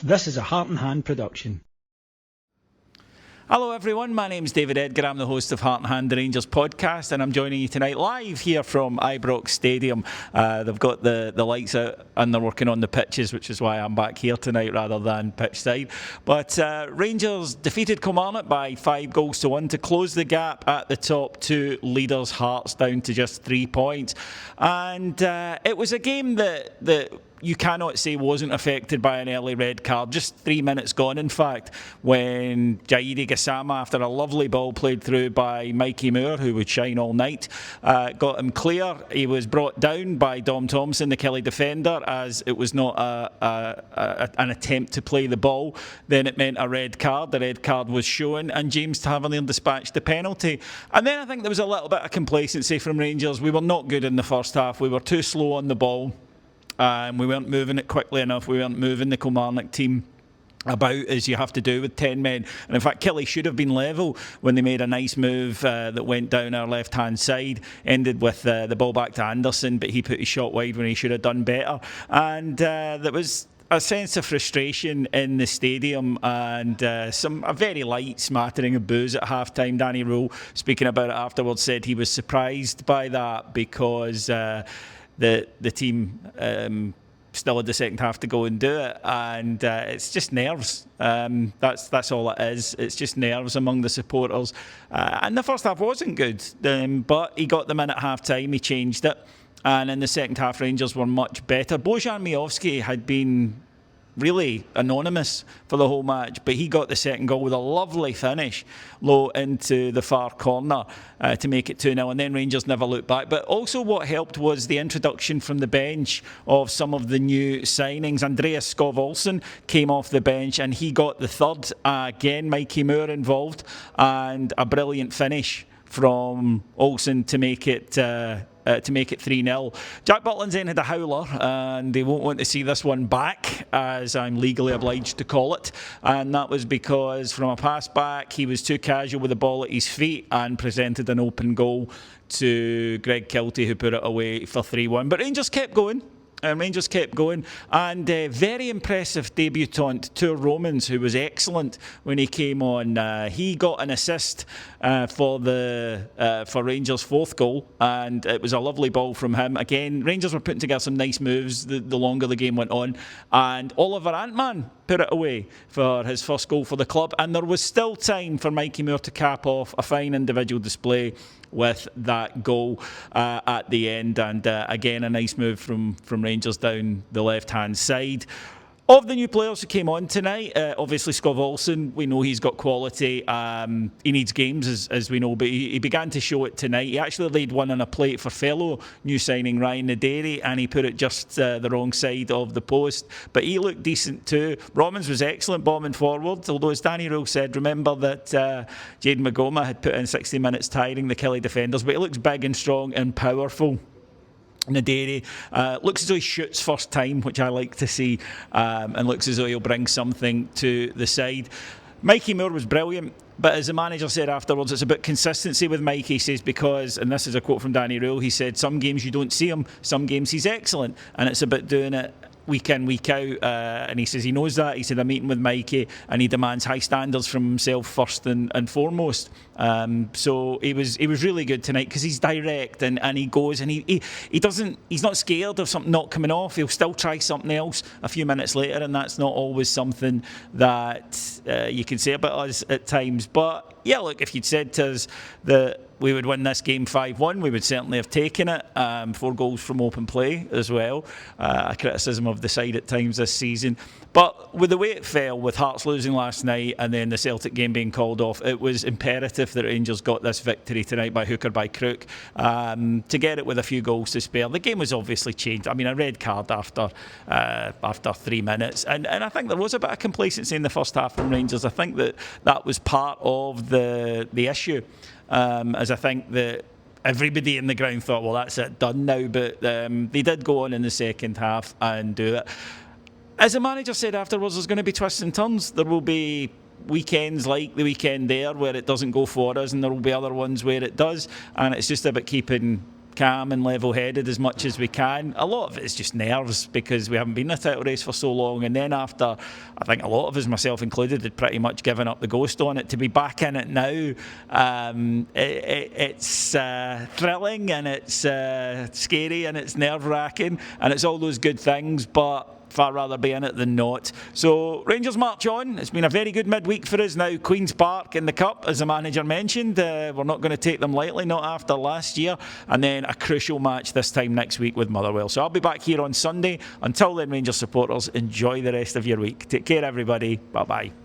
This is a Heart and Hand production. Hello everyone, my name's David Edgar, I'm the host of Heart and Hand, the Rangers podcast, and I'm joining you tonight live here from Ibrox Stadium. They've got the lights out and they're working on the pitches, which is why I'm back here tonight rather than pitch side. But Rangers defeated Kilmarnock by 5-1 to close the gap at the top to leaders Hearts down to just 3 points. And it was a game that you cannot say wasn't affected by an early red card. Just 3 minutes gone, in fact, when Jairi Gassama, after a lovely ball played through by Mikey Moore, who would shine all night, got him clear. He was brought down by Dom Thompson, the Kelly defender, as it was not an attempt to play the ball. Then it meant a red card. The red card was shown, and James Tavernier dispatched the penalty. And then I think there was a little bit of complacency from Rangers. We were not good in the first half. We were too slow on the ball. We weren't moving it quickly enough. We weren't moving the Kilmarnock team about as you have to do with 10 men. And in fact, Kelly should have been level when they made a nice move that went down our left-hand side, ended with the ball back to Anderson, but he put his shot wide when he should have done better. And there was a sense of frustration in the stadium and a very light smattering of boos at half-time. Danny Rule, speaking about it afterwards, said he was surprised by that because the team still had the second half to go and do it, and it's just nerves. That's all it is. It's just nerves among the supporters. And the first half wasn't good, but he got them in at half time. He changed it, and in the second half, Rangers were much better. Bojan Miovski had been really anonymous for the whole match, but he got the second goal with a lovely finish low into the far corner to make it 2-0, and then Rangers never looked back. But also what helped was the introduction from the bench of some of the new signings. Andreas Skov Olsen came off the bench and he got the third. Again, Mikey Moore involved, and a brilliant finish from Olsen to make it 3-0. Jack Butland then had a howler, and they won't want to see this one back, as I'm legally obliged to call it. And that was because from a pass back, he was too casual with the ball at his feet and presented an open goal to Greg Kiltie, who put it away for 3-1. But Rangers kept going. And very impressive debutant to Romans, who was excellent when he came on. He got an assist for Rangers' fourth goal, and it was a lovely ball from him. Again, Rangers were putting together some nice moves the longer the game went on, and Oliver Antman put it away for his first goal for the club, and there was still time for Mikey Moore to cap off a fine individual display with that goal at the end. And again, a nice move from Rangers down the left-hand side. Of the new players who came on tonight, obviously Skov Olsen, we know he's got quality. He needs games, as we know, but he began to show it tonight. He actually laid one on a plate for fellow new signing Ryan Naderi, and he put it just the wrong side of the post. But he looked decent too. Romans was excellent bombing forward, although, as Danny Rule said, remember that Jade Magoma had put in 60 minutes tiring the Kelly defenders, but he looks big and strong and powerful. Naderi looks as though he shoots first time, which I like to see, and looks as though he'll bring something to the side. Mikey Moore was brilliant, but as the manager said afterwards, it's about consistency with Mikey. He says because, and this is a quote from Danny Rule, he said, some games you don't see him, some games he's excellent, and it's about doing it week in, week out, and he says he knows that. He said, I'm meeting with Mikey and he demands high standards from himself first and foremost. So he was really good tonight because he's direct and he goes and he's not scared of something not coming off. He'll still try something else a few minutes later, and that's not always something that you can say about us at times. But yeah, look, if you'd said to us that we would win this game 5-1, we would certainly have taken it. 4 goals from open play as well. A criticism of the side at times this season. But with the way it fell, with Hearts losing last night and then the Celtic game being called off, it was imperative that Rangers got this victory tonight by hook or by crook, to get it with a few goals to spare. The game was obviously changed. I mean, a red card after 3 minutes. And I think there was a bit of complacency in the first half from Rangers. I think that was part of the issue. As I think that everybody in the ground thought, well, that's it, done now. But they did go on in the second half and do it. As the manager said afterwards, there's going to be twists and turns. There will be weekends like the weekend there where it doesn't go for us, and there will be other ones where it does. And it's just about keeping calm and level-headed as much as we can. A lot of it is just nerves because we haven't been in a title race for so long, and then after, I think a lot of us, myself included, had pretty much given up the ghost on it. To be back in it now, it's thrilling and it's scary and it's nerve-wracking and it's all those good things, but far rather be in it than not. So Rangers march on. It's been a very good midweek for us now. Queen's Park in the Cup, as the manager mentioned. We're not going to take them lightly, not after last year. And then a crucial match this time next week with Motherwell. So I'll be back here on Sunday. Until then, Rangers supporters, enjoy the rest of your week. Take care, everybody. Bye-bye.